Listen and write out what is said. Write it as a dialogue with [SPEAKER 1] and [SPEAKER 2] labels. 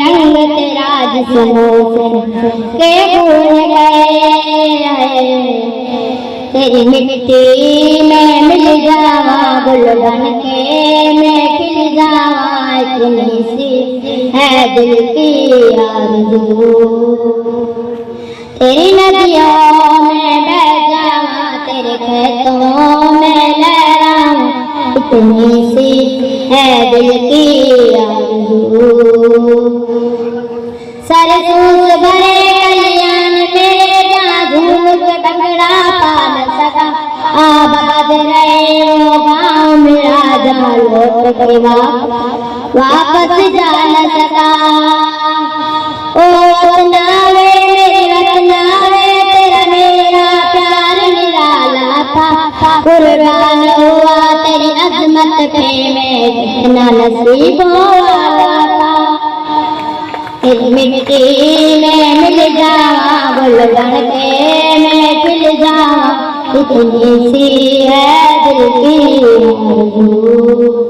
[SPEAKER 1] रंग तेरा जिस्मों के भूल गए। तेरी मिट्टी में मिल जावा गुल बन के मैं खिल जावा। इतनी सी है दिल की आरज़ू। तेरी नदियों में बह जावा तेरे खेतों में लहराऊं। इतनी सी है दिल की आरज़ू। सरसूस भरे कल्याण मेरे जहाँ झूम के भंगड़ा पा न सका। आबाद रहे वो गाँव मेरा जहाँ लौट के वापस जा न सका। ओ वतनावे मेरे वतनावे तेरा मेरा प्यार निराला था। कुर्बान हुआ तेरी अज़मत पे मैं जितना नसीबों वाला था। इस मिट्टी में मिल जावा गुल बन के मैं खिल जावा। इतनी सी है दिल की आरज़ू।